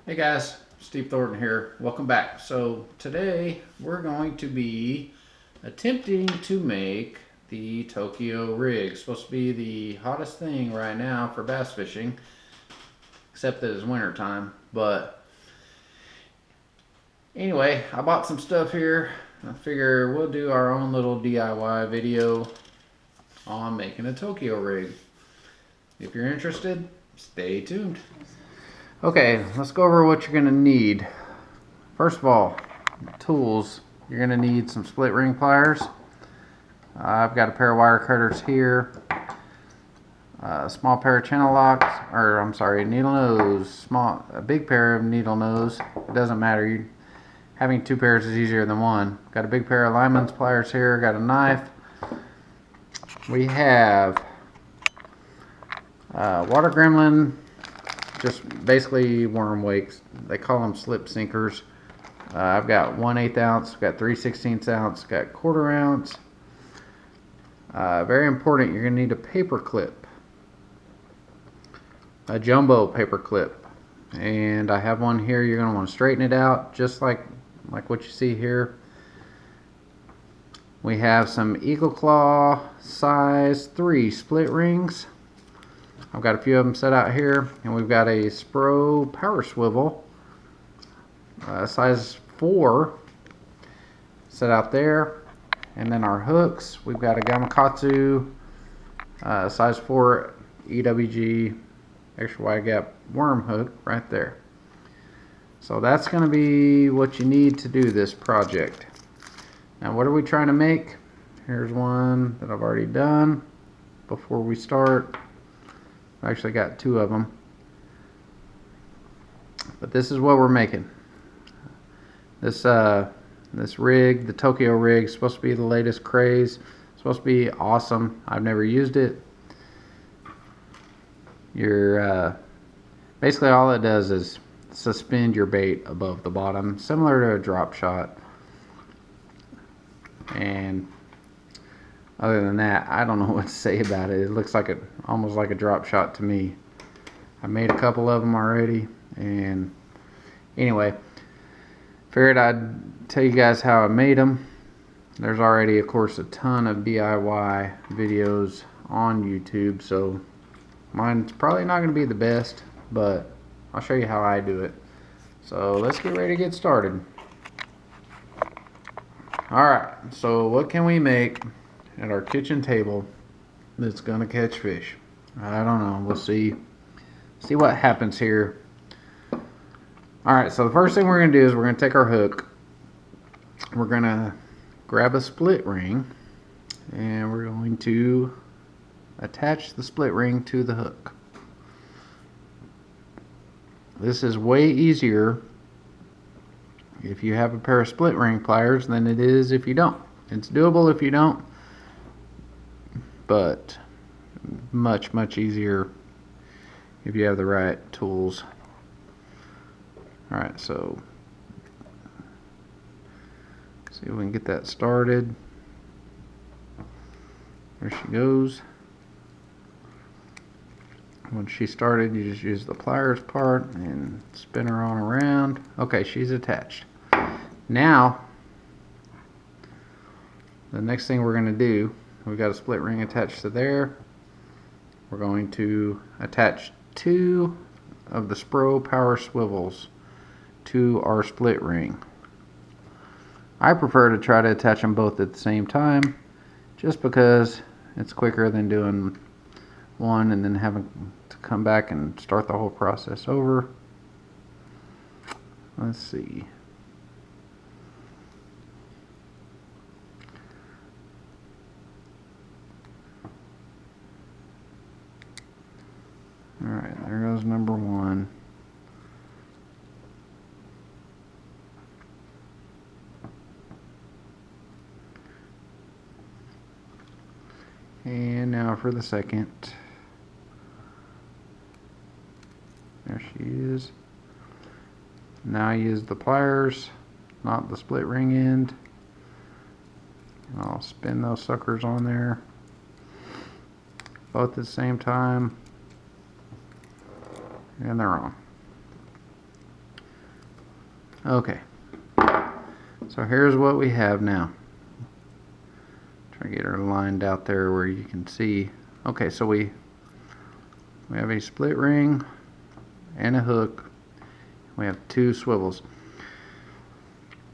Hey guys, Steve Thornton here. Welcome back. So today we're going to be attempting to make the Tokyo rig. It's supposed to be the hottest thing right now for bass fishing, except that it's winter time. But anyway, I bought some stuff here. I figure we'll do our own little DIY video on making a Tokyo rig. If you're interested, stay tuned. Okay, let's go over what you're going to need. First of all, tools. You're going to need some split ring pliers. I've got a pair of wire cutters here. A small pair of channel locks, or I'm sorry, needle nose. A big pair of needle nose. It doesn't matter. Having two pairs is easier than one. Got a big pair of lineman's pliers here. Got a knife. We have water gremlin. Just basically worm wakes. They call them slip sinkers. I've got 1/8 ounce, got 3/16 ounce, got 1/4 ounce. Very important, you're going to need a paper clip, a jumbo paper clip, and I have one here. You're going to want to straighten it out just like what you see here. We have some Eagle Claw size 3 split rings. I've got a few of them set out here, and we've got a Spro power swivel size 4 set out there, and then our hooks, we've got a Gamakatsu size 4 EWG extra wide gap worm hook right there. So that's going to be what you need to do this project. Now what are we trying to make? Here's one that I've already done before we start. I actually got 2 of them, but this is what we're making. This rig, the Tokyo rig, is supposed to be the latest craze. It's supposed to be awesome. I've never used it. Basically all it does is suspend your bait above the bottom, similar to a drop shot. And other than that, I don't know what to say about it. It looks like almost like a drop shot to me. I made a couple of them already, and anyway, figured I'd tell you guys how I made them. There's already, of course, a ton of DIY videos on YouTube, so mine's probably not going to be the best, but I'll show you how I do it. So let's get ready to get started. Alright, so what can we make at our kitchen table that's gonna catch fish? I don't know. We'll see what happens here. Alright, so the first thing we're gonna do is we're gonna take our hook, we're gonna grab a split ring, and we're going to attach the split ring to the hook. This is way easier if you have a pair of split ring pliers than it is if you don't. It's doable if you don't, but much easier if you have the right tools. Alright, so see if we can get that started. There she goes. When she started, you just use the pliers part and spin her on around. Okay, she's attached. Now the next thing we're going to do, we've got a split ring attached to there. We're going to attach 2 of the Spro power swivels to our split ring. I prefer to try to attach them both at the same time, just because it's quicker than doing one and then having to come back and start the whole process over. Let's see. Alright, there goes number 1. And now for the second. There she is. Now I use the pliers, not the split ring end. And I'll spin those suckers on there, both at the same time. And they're on. Okay, so here's what we have now. Try to get her lined out there where you can see. Okay, so we have a split ring and a hook. We have 2 swivels.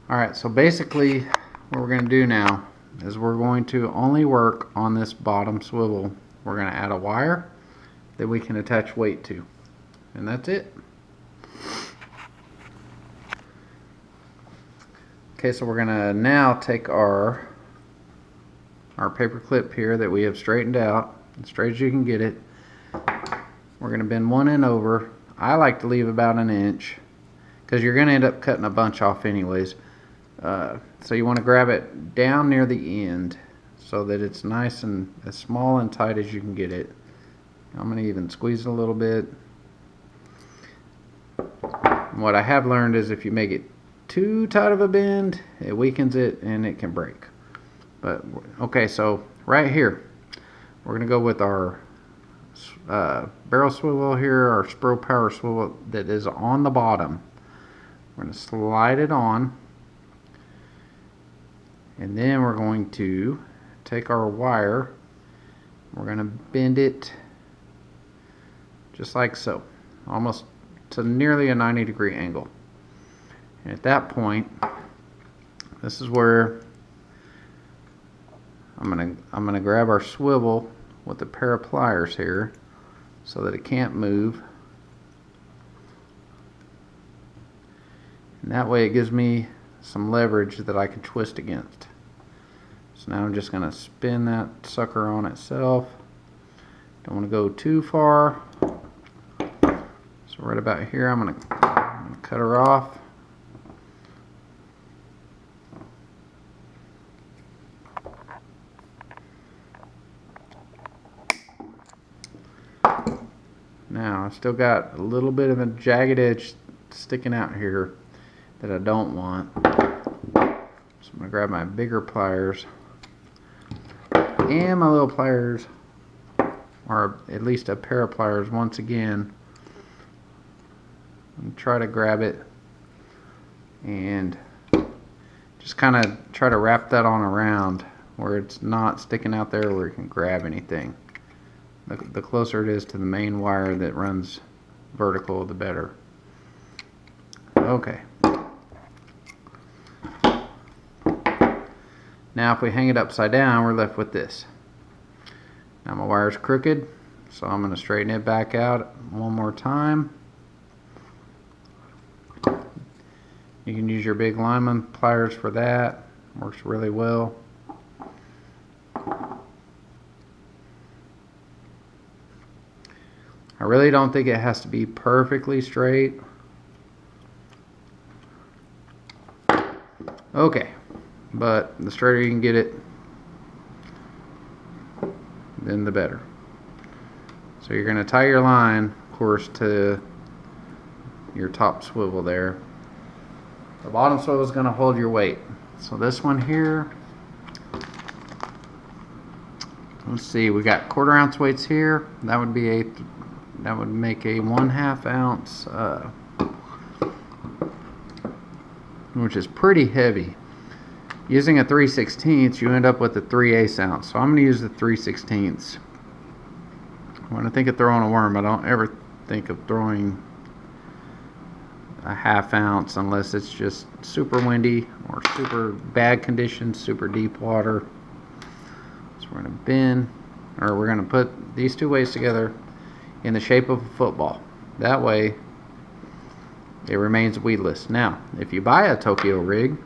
Alright, so basically what we're going to do now is we're going to only work on this bottom swivel. We're going to add a wire that we can attach weight to, and that's it. Okay, so we're going to now take our paper clip here that we have straightened out, as straight as you can get it. We're going to bend one end over. I like to leave about an inch because you're going to end up cutting a bunch off anyways. So you want to grab it down near the end so that it's nice and as small and tight as you can get it. I'm going to even squeeze it a little bit. And what I have learned is if you make it too tight of a bend, it weakens it and it can break. But okay, so right here we're going to go with our barrel swivel here, our Spro Power swivel that is on the bottom. We're going to slide it on, and then we're going to take our wire, we're going to bend it just like so, almost to nearly a 90-degree angle. And at that point, this is where I'm gonna grab our swivel with a pair of pliers here so that it can't move. And that way it gives me some leverage that I can twist against. So now I'm just going to spin that sucker on itself. Don't want to go too far. So right about here I'm going to cut her off. Now I've still got a little bit of a jagged edge sticking out here that I don't want. So I'm going to grab my bigger pliers and my little pliers, or at least a pair of pliers once again, and try to grab it and just kind of try to wrap that on around where it's not sticking out there where you can grab anything. The closer it is to the main wire that runs vertical, the better. Okay. Now if we hang it upside down, we're left with this. Now my wire's crooked, so I'm going to straighten it back out one more time. You can use your big lineman pliers for that. Works really well. I really don't think it has to be perfectly straight. Okay, but the straighter you can get it, then the better. So you're going to tie your line, of course, to your top swivel there. The bottom swivel is going to hold your weight. So this one here, let's see, we got 1/4 ounce weights here. That would make a 1/2 ounce, which is pretty heavy. Using a 3/16, you end up with a 3/8 ounce. So I'm going to use the 3/16. When I think of throwing a worm, I don't ever think of throwing a 1/2 ounce unless it's just super windy or super bad conditions, super deep water. So we're going to bend, or we're going to put these two weights together in the shape of a football. That way it remains weedless. Now if you buy a Tokyo rig,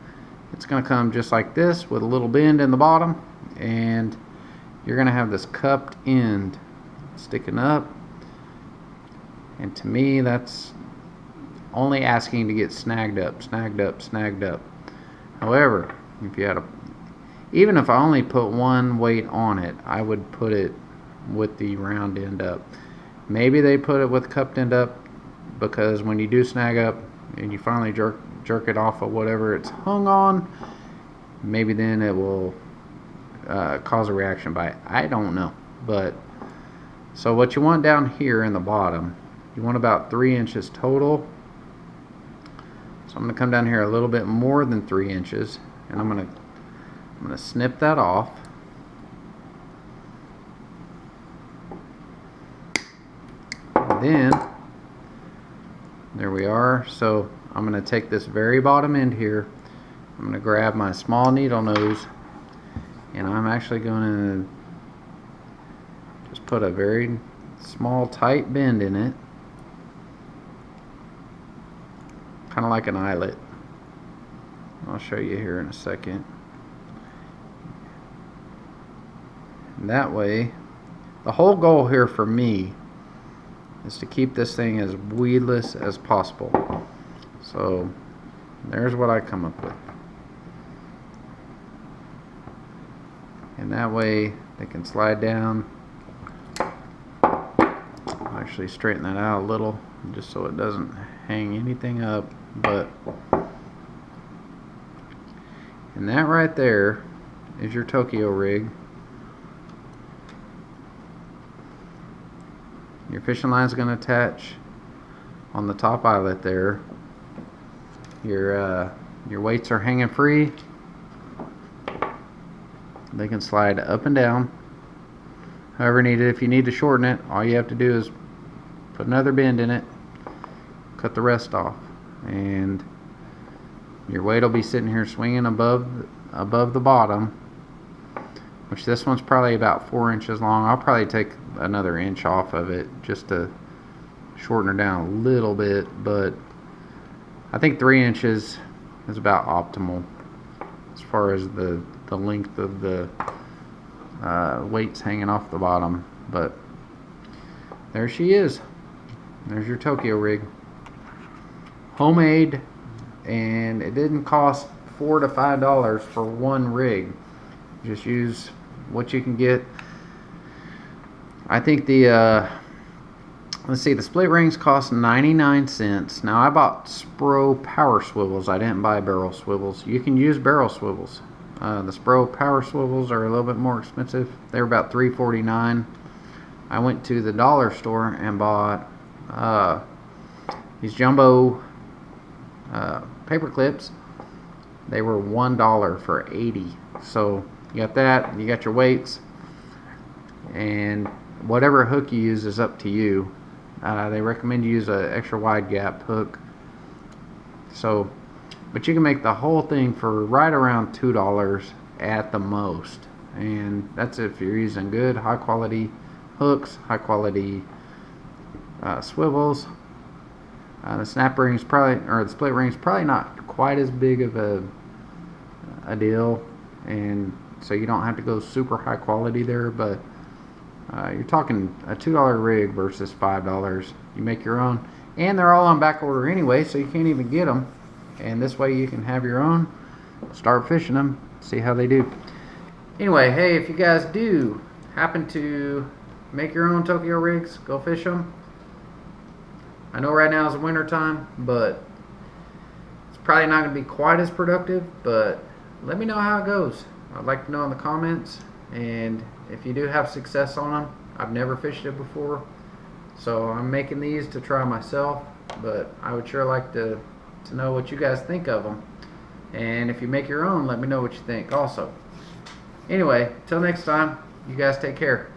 it's going to come just like this with a little bend in the bottom, and you're going to have this cupped end sticking up, and to me that's only asking to get snagged up. However, if you had even if I only put one weight on it, I would put it with the round end up. Maybe they put it with cupped end up because when you do snag up and you finally jerk it off of whatever it's hung on, maybe then it will cause a reaction by it. I don't know. But so what you want down here in the bottom, you want about 3 inches total. So I'm going to come down here a little bit more than 3 inches, and I'm going to snip that off. And then there we are. So I'm going to take this very bottom end here. I'm going to grab my small needle nose, and I'm actually going to just put a very small tight bend in it, kind of like an eyelet. I'll show you here in a second. And that way, the whole goal here for me is to keep this thing as weedless as possible. So there's what I come up with. And that way they can slide down. I'll actually straighten that out a little just so it doesn't hang anything up. And that right there is your Tokyo rig. Your fishing line is going to attach on the top eyelet there. Your weights are hanging free. They can slide up and down however needed. If you need to shorten it, all you have to do is put another bend in it, cut the rest off, and your weight will be sitting here swinging above the bottom, which this one's probably about 4 inches long. I'll probably take another inch off of it just to shorten her down a little bit, but I think 3 inches is about optimal as far as the length of the weights hanging off the bottom. But there she is. There's your Tokyo rig, homemade, and it didn't cost $4 to $5 for one rig. Just use what you can get. I think the let's see, the split rings cost 99 cents. Now I bought Spro power swivels. I didn't buy barrel swivels. You can use barrel swivels. The Spro power swivels are a little bit more expensive. They were about $3.49. I went to the dollar store and bought these jumbo paper clips. They were $1 for 80. So you got that, you got your weights, and whatever hook you use is up to you. They recommend you use an extra wide gap hook. So, but you can make the whole thing for right around $2 at the most, and that's if you're using good high quality hooks, high quality swivels. The snap ring's probably, or the split ring's probably not quite as big of a deal, and so you don't have to go super high quality there, but you're talking a $2 rig versus $5. You make your own, and they're all on back order anyway, so you can't even get them. And this way you can have your own, start fishing them, see how they do. Anyway, hey, if you guys do happen to make your own Tokyo rigs, go fish them. I know right now is winter time, but it's probably not going to be quite as productive, but let me know how it goes. I'd like to know in the comments, and if you do have success on them. I've never fished it before, so I'm making these to try myself, but I would sure like to know what you guys think of them. And if you make your own, let me know what you think also. Anyway, till next time, you guys take care.